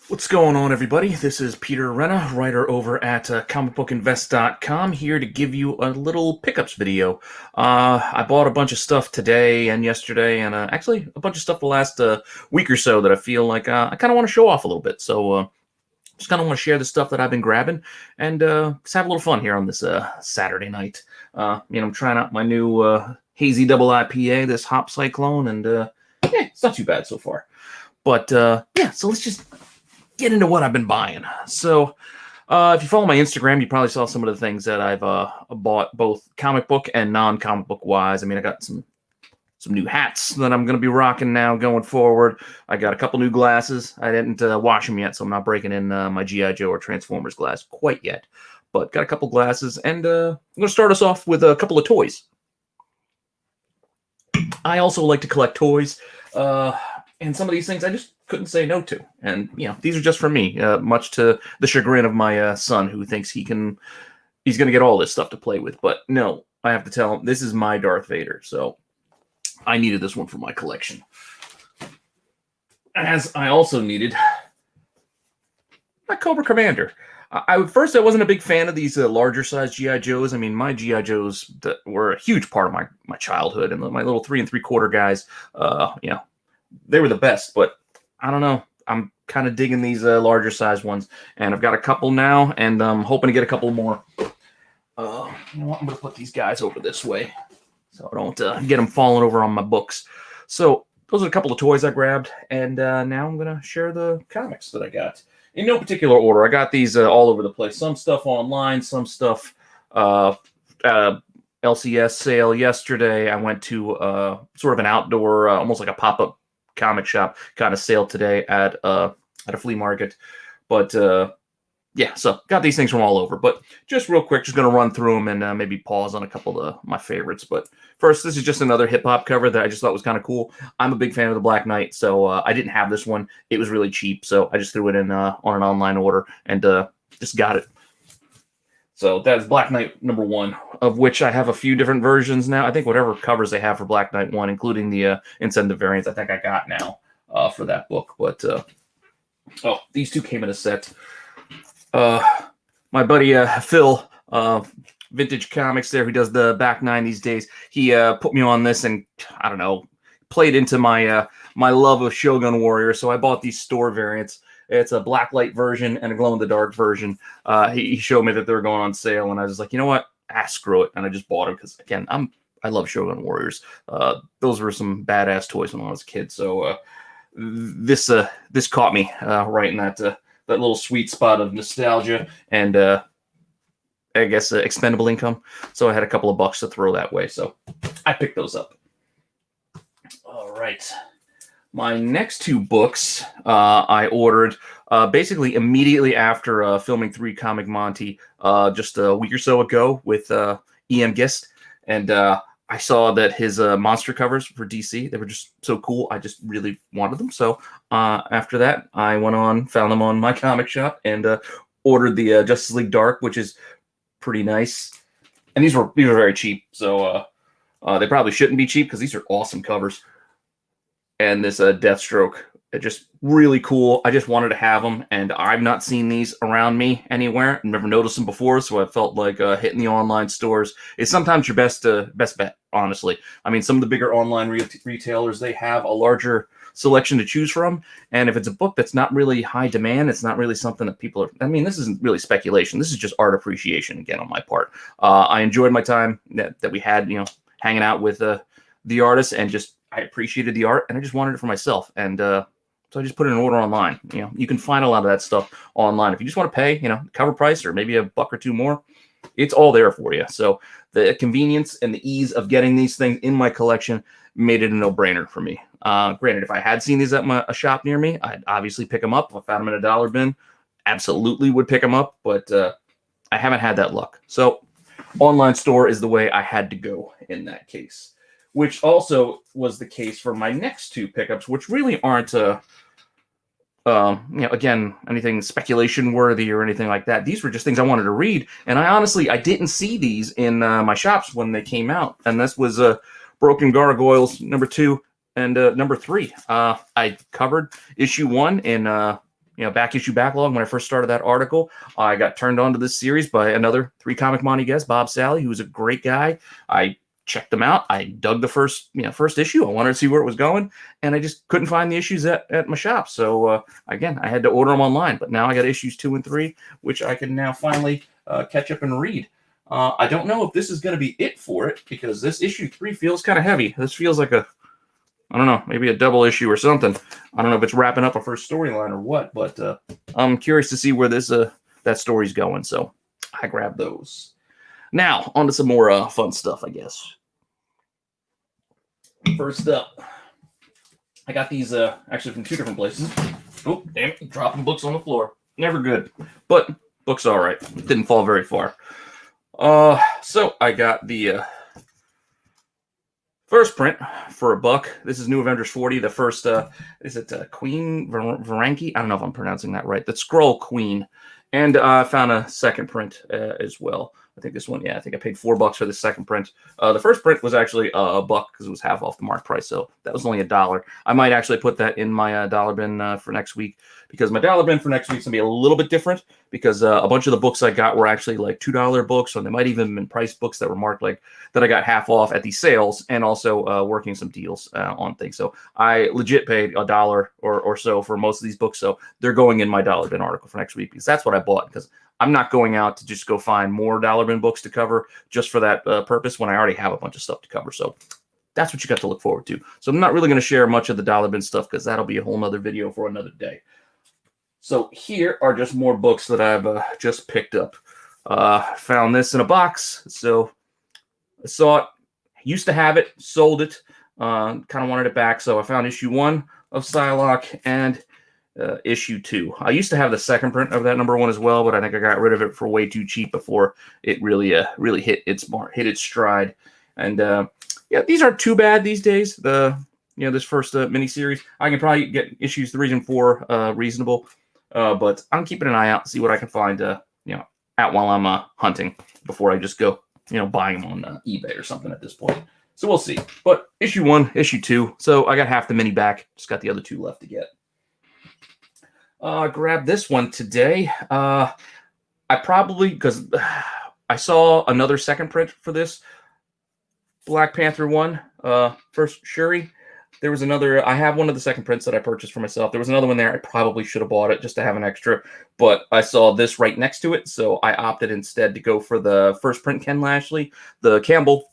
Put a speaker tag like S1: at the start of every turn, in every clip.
S1: What's going on, everybody? This is Peter Renna, writer over at comicbookinvest.com, here to give you a little pickups video. I bought a bunch of stuff today and yesterday, and actually a bunch of stuff the last week or so that I feel like I kind of want to show off a little bit. So just kind of want to share the stuff that I've been grabbing and just have a little fun here on this Saturday night. I'm trying out my new hazy double IPA, this Hop Cyclone, and yeah, it's not too bad so far. But yeah, so let's just get into what I've been buying. So if you follow my Instagram, you probably saw some of the things that I've bought, both comic book and non-comic book wise. I mean, I got some new hats that I'm going to be rocking now going forward. I got a couple new glasses. I didn't wash them yet, so I'm not breaking in my G.I. Joe or Transformers glass quite yet. But got a couple glasses, and I'm going to start us off with a couple of toys. I also like to collect toys, and some of these things I just couldn't say no to. And, these are just for me, much to the chagrin of my son, who thinks he's going to get all this stuff to play with. But no, I have to tell him, this is my Darth Vader, so I needed this one for my collection. As I also needed my Cobra Commander. First, I wasn't a big fan of these larger size G.I. Joes. I mean, my G.I. Joes were a huge part of my childhood, and my little 3 3/4 guys, they were the best, but I don't know. I'm kind of digging these larger size ones, and I've got a couple now, and I'm hoping to get a couple more. You know what? I'm going to put these guys over this way so I don't get them falling over on my books. So those are a couple of toys I grabbed, and now I'm going to share the comics that I got. In no particular order. I got these all over the place. Some stuff online, some stuff LCS sale yesterday. I went to sort of an outdoor, almost like a pop-up comic shop kind of sale today at a flea market. But yeah, so got these things from all over. But just real quick, just going to run through them and maybe pause on a couple of my favorites. But first, this is just another hip-hop cover that I just thought was kind of cool. I'm a big fan of the Black Knight, so I didn't have this one. It was really cheap, so I just threw it in on an online order and just got it. So that is Black Knight #1, of which I have a few different versions now. I think whatever covers they have for Black Knight 1, including the incentive variants, I think I got now for that book. But these two came in a set. My buddy Phil, Vintage Comics there, who does the back 9 these days, he put me on this and, I don't know, played into my my love of Shogun Warrior. So I bought these store variants. It's a black light version and a glow-in-the-dark version. He showed me that they were going on sale, and I was just like, you know what? Screw it. And I just bought them because, again, I love Shogun Warriors. Those were some badass toys when I was a kid. So this caught me right in that little sweet spot of nostalgia and I guess expendable income. So I had a couple of bucks to throw that way. So I picked those up. All right. My next 2 books I ordered basically immediately after filming 3 Comic Monty just a week or so ago with E.M. Gist. And I saw that his monster covers for DC, they were just so cool. I just really wanted them. So after that, I found them on my comic shop and ordered the Justice League Dark, which is pretty nice. And these were very cheap. So they probably shouldn't be cheap because these are awesome covers. And this Deathstroke, just really cool. I just wanted to have them, and I've not seen these around me anywhere. I've never noticed them before, so I felt like hitting the online stores is sometimes your best bet, honestly. I mean, some of the bigger online retailers, they have a larger selection to choose from, and if it's a book that's not really high demand, it's not really something that people are... I mean, this isn't really speculation. This is just art appreciation, again, on my part. I enjoyed my time that we had, hanging out with the artists, and just I appreciated the art, and I just wanted it for myself. And so I just put in an order online. You can find a lot of that stuff online. If you just want to pay, cover price or maybe a buck or 2 more, it's all there for you. So the convenience and the ease of getting these things in my collection made it a no-brainer for me. Granted, if I had seen these at a shop near me, I'd obviously pick them up. If I found them in a dollar bin, absolutely would pick them up. But I haven't had that luck. So online store is the way I had to go in that case, which also was the case for my next 2 pickups, which really aren't, again, anything speculation worthy or anything like that. These were just things I wanted to read, and I didn't see these in my shops when they came out. And this was Broken Gargoyles #2 and #3. I covered issue 1 in back issue backlog when I first started that article. I got turned on to this series by another 3 Comic Monty guest, Bob Sally, who's a great guy. I checked them out. I dug the first issue. I wanted to see where it was going, and I just couldn't find the issues at my shop. So again, I had to order them online. But now I got issues 2 and 3, which I can now finally catch up and read. I don't know if this is going to be it for it, because this issue 3 feels kind of heavy. This feels like I don't know, maybe a double issue or something. I don't know if it's wrapping up a first storyline or what, but I'm curious to see where that story's going. So I grabbed those. Now, on to some more fun stuff, I guess. First up, I got these actually from 2 different places. Oh, damn it, dropping books on the floor. Never good, but books all right. Didn't fall very far. So I got the first print for $1. This is New Avengers 40. The first, is it Queen Varanki? I don't know if I'm pronouncing that right. The Skrull Queen. And I found a second print as well. I think this one, I think I paid $4 for the second print. The first print was actually $1 because it was half off the mark price, so that was only $1. I might actually put that in my dollar bin for next week, because my dollar bin for next week is going to be a little bit different, because a bunch of the books I got were actually like $2 books, or they might even have been price books that were marked like that I got half off at these sales, and also working some deals on things. So I legit paid $1 or so for most of these books, so they're going in my dollar bin article for next week, because that's what I bought, because I'm not going out to just go find more dollar bin books to cover just for that purpose when I already have a bunch of stuff to cover. So that's what you got to look forward to. So I'm not really going to share much of the dollar bin stuff, because that'll be a whole nother video for another day. So here are just more books that I've just picked up. Found this in a box. So I saw it, used to have it, sold it, kind of wanted it back. So I found issue 1 of Psylocke and issue 2. I used to have the second print of that number 1 as well, but I think I got rid of it for way too cheap before it really hit its stride. And yeah, these aren't too bad these days. This first miniseries, I can probably get issues 3 and 4 reasonable, but I'm keeping an eye out to see what I can find out while I'm hunting, before I just go buying them on eBay or something at this point. So we'll see. But issue 1, issue 2. So I got half the mini back. Just got the other 2 left to get. Grabbed this one today. I probably, because I saw another second print for this Black Panther one, first Shuri. There was another, I have one of the second prints that I purchased for myself. There was another one there. I probably should have bought it just to have an extra, but I saw this right next to it, so I opted instead to go for the first print Ken Lashley. The Campbell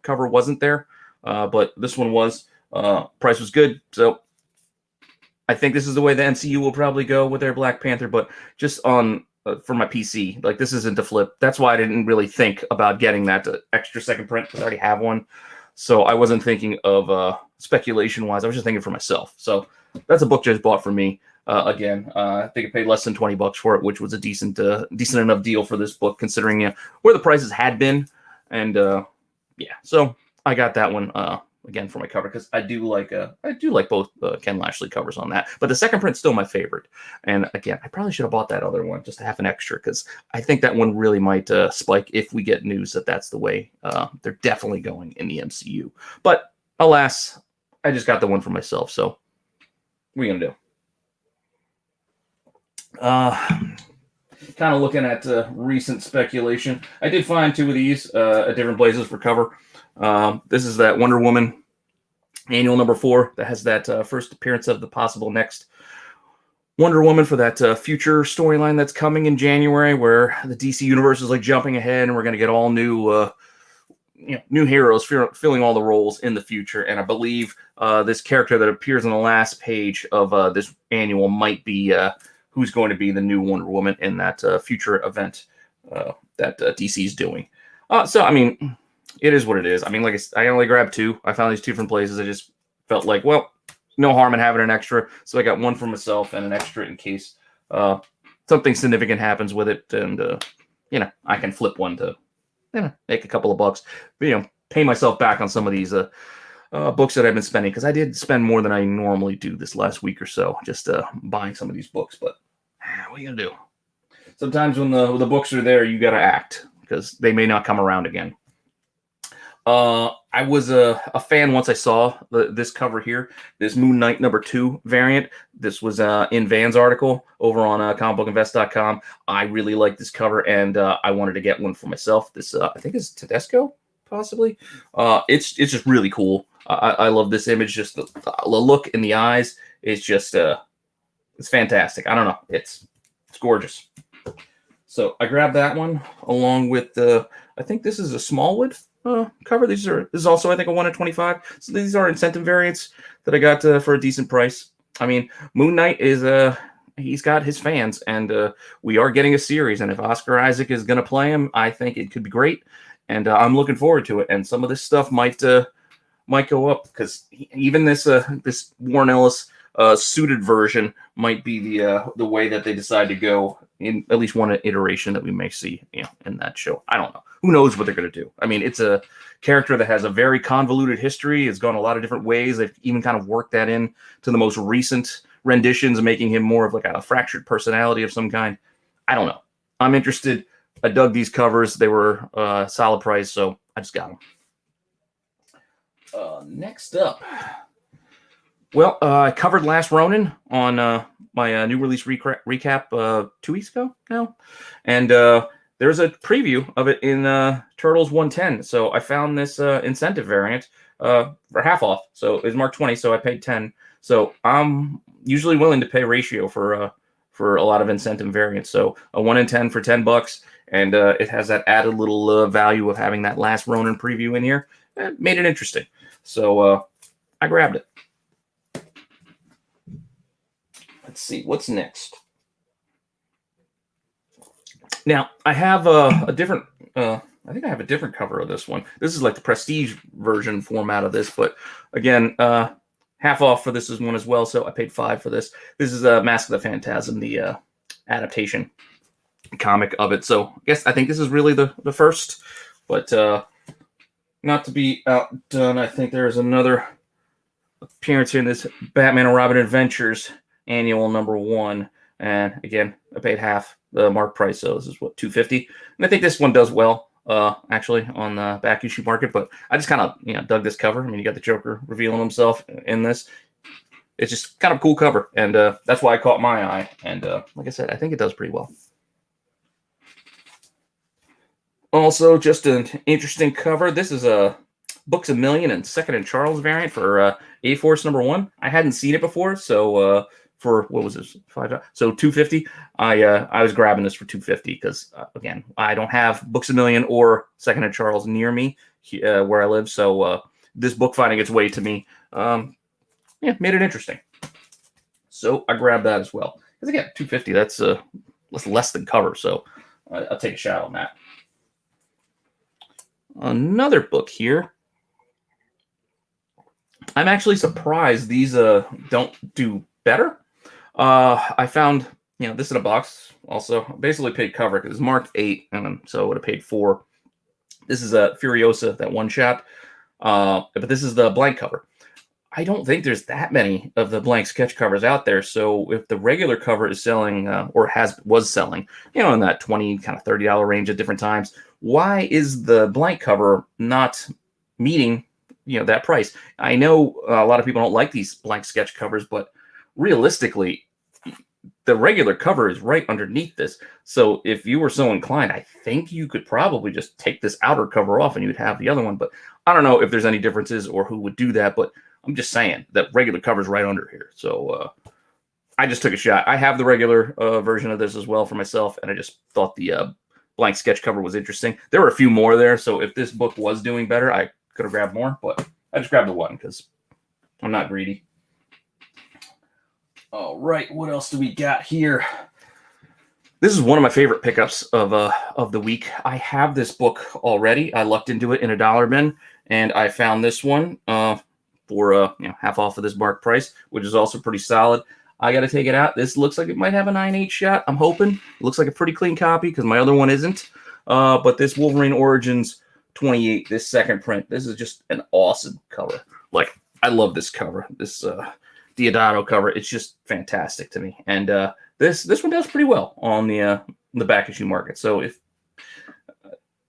S1: cover wasn't there, but this one was. Price was good, so I think this is the way the MCU will probably go with their Black Panther, but just on for my PC, like this isn't to flip. That's why I didn't really think about getting that extra second print, because I already have one. So I wasn't thinking of speculation-wise. I was just thinking for myself. So that's a book just bought for me. Again, I think I paid less than $20 for it, which was a decent enough deal for this book, considering where the prices had been. And yeah, so I got that one again for my cover, because I do like both Ken Lashley covers on that. But the second print's still my favorite. And again, I probably should have bought that other one just to have an extra, because I think that one really might spike if we get news that that's the way they're definitely going in the MCU. But alas, I just got the one for myself. So what are you gonna do? Kind of looking at recent speculation. I did find 2 of these at different places for cover. This is that Wonder Woman annual number 4 that has that first appearance of the possible next Wonder Woman for that future storyline that's coming in January, where the DC universe is like jumping ahead, and we're going to get all new new heroes filling all the roles in the future. And I believe this character that appears on the last page of this annual might be who's going to be the new Wonder Woman in that future event that DC is doing. So, I mean, it is what it is. I mean, like I only grabbed 2. I found these 2 different places. I just felt like, well, no harm in having an extra. So I got one for myself and an extra in case something significant happens with it. And, I can flip one to, make a couple of bucks. But, pay myself back on some of these books that I've been spending. Because I did spend more than I normally do this last week or so, just buying some of these books. But what are you going to do? Sometimes when the books are there, you got to act, because they may not come around again. I was a fan once I saw this cover here, this Moon Knight #2 variant. This was in Van's article over on comicbookinvest.com. I really like this cover, and I wanted to get one for myself. This I think is Tedesco, possibly. It's just really cool. I love this image. Just the look in the eyes is just it's fantastic. I don't know. It's gorgeous. So I grabbed that one along with I think this is a Smallwood cover. This is also, I think, a 1 in 25. So these are incentive variants that I got for a decent price. I mean, Moon Knight is he's got his fans, and we are getting a series. And if Oscar Isaac is going to play him, I think it could be great, and I'm looking forward to it. And some of this stuff might go up, because even this this Warren Ellis suited version might be the way that they decide to go in at least one iteration that we may see, in that show. I don't know. Who knows what they're going to do? I mean, it's a character that has a very convoluted history. It's gone a lot of different ways. They've even kind of worked that in to the most recent renditions, making him more of like a fractured personality of some kind. I don't know. I'm interested. I dug these covers. They were solid price, so I just got them. Next up. Well, I covered Last Ronin on my new release recap 2 weeks ago now. And there's a preview of it in Turtles 110. So I found this incentive variant for half off. So it was marked 20, so I paid 10. So I'm usually willing to pay ratio for a lot of incentive variants. So a 1 in 10 for $10, and it has that added little value of having that Last Ronin preview in here. It made it interesting. So I grabbed it. Let's see what's next. Now I have a different. I think I have a different cover of this one. This is like the prestige version format of this, but again, half off for this one as well. So I paid $5 for this. This is Mask of the Phantasm, the adaptation comic of it. So I think this is really the first, but not to be outdone, I think there is another appearance here in this Batman and Robin Adventures annual #1, and again I paid half the mark price, so this is what, $2.50, and I think this one does well actually on the back issue market. But I just kind of dug this cover. I mean, you got the Joker revealing himself in this. It's just kind of a cool cover, and that's why it caught my eye, and like I said, I think it does pretty well. Also, just an interesting cover. This is a Books A Million and Second and Charles variant for A-Force #1. I hadn't seen it before, so for what was this, $5? So $2.50. I was grabbing this for $2.50 because again, I don't have Books A Million or Second and Charles near me where I live, so this book finding its way to me, made it interesting. So I grabbed that as well. Because again, $2.50. That's less than cover, so I'll take a shot on that. Another book here. I'm actually surprised these don't do better. I found this in a box. Also, basically paid cover because it's marked 8, and so I would have paid 4. This is a Furiosa, that one shot, but this is the blank cover. I don't think there's that many of the blank sketch covers out there. So if the regular cover is selling or was selling, in that $20 kind of $30 range at different times, why is the blank cover not meeting that price? I know a lot of people don't like these blank sketch covers, but realistically, the regular cover is right underneath this. So if you were so inclined, I think you could probably just take this outer cover off and you'd have the other one. But I don't know if there's any differences or who would do that, but I'm just saying that regular cover is right under here. So I just took a shot. I have the regular version of this as well for myself, and I just thought the blank sketch cover was interesting. There were a few more there, so if this book was doing better, I could have grabbed more, but I just grabbed the one because I'm not greedy. All right, what else do we got here? This is one of my favorite pickups of the week. I have this book already. I lucked into it in a dollar bin, and I found this one for half off of this mark price, which is also pretty solid. I got to take it out. This looks like it might have a 9/8 shot. I'm hoping. It looks like a pretty clean copy because my other one isn't. But this Wolverine Origins 28, this second print, this is just an awesome cover. Like, I love this cover. This Diodato cover. It's just fantastic to me. And this one does pretty well on the back issue market. So if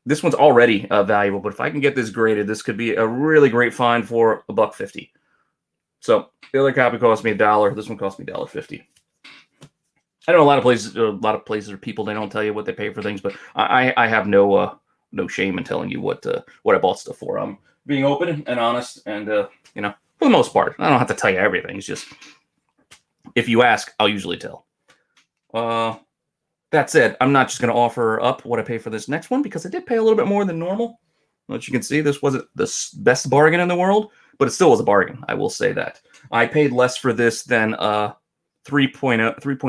S1: this one's already valuable, but if I can get this graded, this could be a really great find for $1.50. So the other copy cost me $1. This one cost me $1.50. I know a lot of places or people, they don't tell you what they pay for things, but I have no shame in telling you what I bought stuff for. I'm being open and honest, and for the most part, I don't have to tell you everything. It's just if you ask, I'll usually tell. That said, I'm not just going to offer up what I pay for this next one because I did pay a little bit more than normal. As you can see, this wasn't the best bargain in the world, but it still was a bargain. I will say that. I paid less for this than 3.5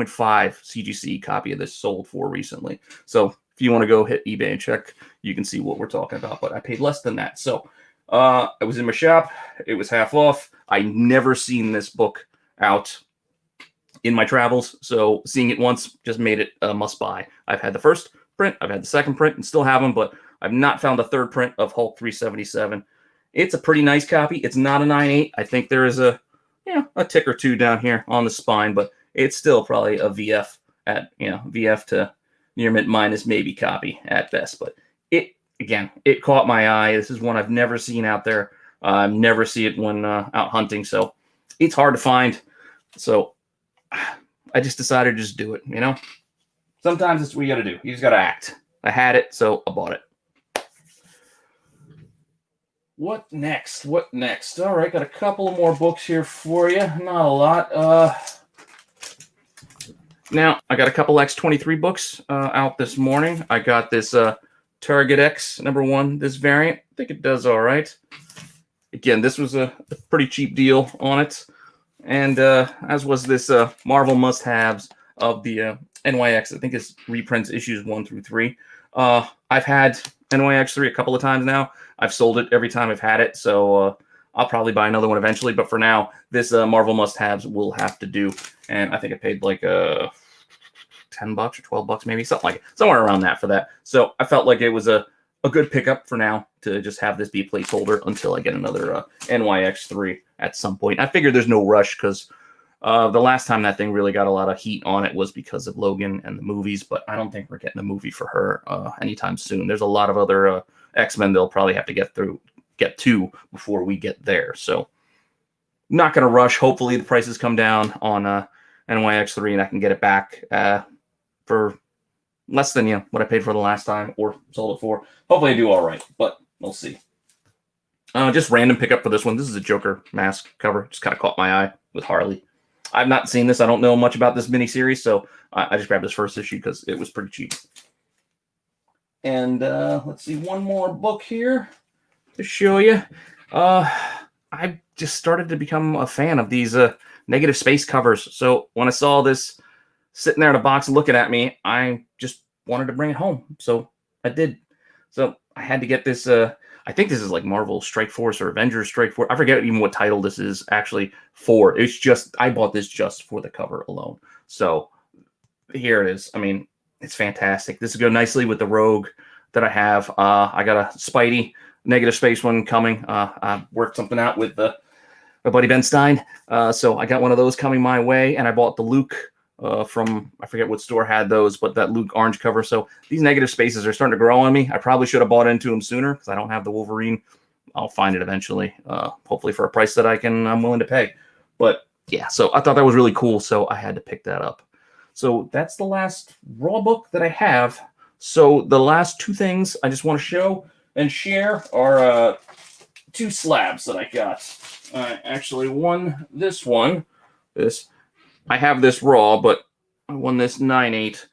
S1: CGC copy of this sold for recently. So if you want to go hit eBay and check, you can see what we're talking about. But I paid less than that. So I was in my shop. It was half off. I never seen this book out in my travels, so seeing it once just made it a must buy. I've had the first print, I've had the second print, and still have them, but I've not found the third print of Hulk 377. It's a pretty nice copy. It's not a 9.8. I think there is a tick or two down here on the spine, but it's still probably a VF at VF to near mint minus maybe copy at best. But it caught my eye. This is one I've never seen out there. Never see it when out hunting, so it's hard to find. So I just decided to just do it, Sometimes it's what you got to do. You just got to act. I had it, so I bought it. What next? All right, got a couple of more books here for you. Not a lot. Now, I got a couple X-23 books out this morning. I got this Target X #1, this variant. I think it does all right. Again, this was a pretty cheap deal on it. And as was this Marvel must-haves of the NYX. I think it's reprints issues 1 through 3. I've had NYX 3 a couple of times now. I've sold it every time I've had it, so I'll probably buy another one eventually. But for now, this Marvel must-haves will have to do. And I think I paid like $10 or $12 maybe, something like it, somewhere around that for that. So I felt like it was a good pickup for now to just have this be a placeholder until I get another NYX 3 at some point. I figured there's no rush because the last time that thing really got a lot of heat on it was because of Logan and the movies, but I don't think we're getting a movie for her anytime soon. There's a lot of other X-Men they'll probably have to get to before we get there. So not going to rush. Hopefully the prices come down on NYX 3 and I can get it back for less than what I paid for the last time or sold it for. Hopefully I do all right, but we'll see. Just random pickup for this one. This is a Joker mask cover. Just kind of caught my eye with Harley. I've not seen this. I don't know much about this miniseries, so I just grabbed this first issue because it was pretty cheap. And let's see, one more book here to show you. I just started to become a fan of these Negative Space covers. So when I saw this sitting there in a box looking at me, I just wanted to bring it home. So I did. So I had to get this. I think this is like Marvel Strike Force or Avengers Strike Force. I forget even what title this is actually for. It's just, I bought this just for the cover alone. So here it is. I mean, it's fantastic. This will go nicely with the Rogue that I have. I got a Spidey Negative Space one coming. I worked something out with my buddy Ben Stein. So I got one of those coming my way, and I bought the Luke from, I forget what store had those, but that Luke orange cover. So these Negative Spaces are starting to grow on me. I probably should have bought into them sooner because I don't have the Wolverine. I'll find it eventually, hopefully for a price that I'm willing to pay. But yeah, so I thought that was really cool, so I had to pick that up. So that's the last Raw book that I have. So the last two things I just want to show and share are two slabs that I got. I actually won this one. I have this Raw, but I won this 9/8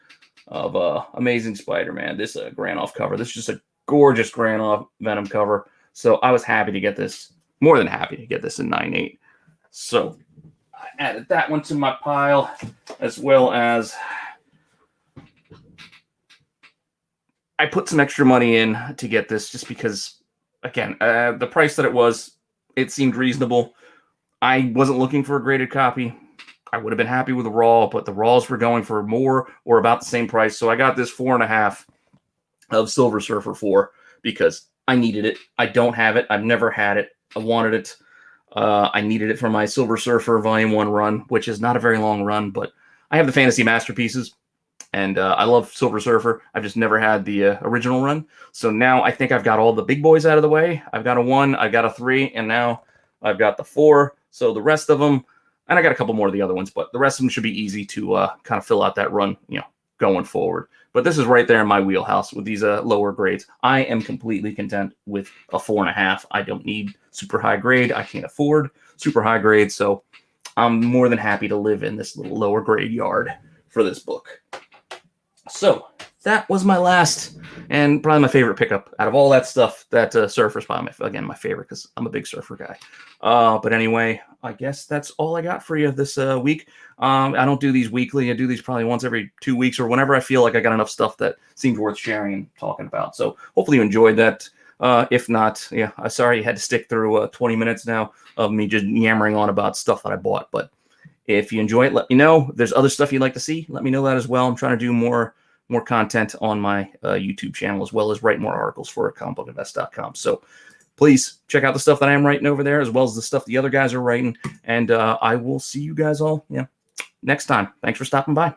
S1: of Amazing Spider-Man. This Granoff cover. This is just a gorgeous Granoff Venom cover. So I was happy to get this, more than happy to get this in 9/8. So I added that one to my pile, as well as I put some extra money in to get this just because, again, the price that it seemed reasonable. I wasn't looking for a graded copy. I would have been happy with the Raw, but the Raws were going for more or about the same price. So I got this 4.5 of Silver Surfer 4 because I needed it. I don't have it. I've never had it. I wanted it. I needed it for my Silver Surfer Volume 1 run, which is not a very long run, but I have the Fantasy Masterpieces. And I love Silver Surfer. I've just never had the original run. So now I think I've got all the big boys out of the way. I've got a 1, I've got a 3, and now I've got the 4. So the rest of them, and I got a couple more of the other ones, but the rest of them should be easy to kind of fill out that run, going forward. But this is right there in my wheelhouse with these lower grades. I am completely content with a 4.5. I don't need super high grade. I can't afford super high grade. So I'm more than happy to live in this little lower grade yard for this book. So that was my last and probably my favorite pickup out of all that stuff. That Surfer's probably, my favorite because I'm a big Surfer guy. But anyway, I guess that's all I got for you this week. I don't do these weekly. I do these probably once every 2 weeks or whenever I feel like I got enough stuff that seems worth sharing and talking about. So hopefully you enjoyed that. If not, I'm sorry you had to stick through 20 minutes now of me just yammering on about stuff that I bought. But if you enjoy it, let me know. If there's other stuff you'd like to see, let me know that as well. I'm trying to do more content on my YouTube channel, as well as write more articles for comicbookinvest.com. So please check out the stuff that I am writing over there, as well as the stuff the other guys are writing. And I will see you guys all next time. Thanks for stopping by.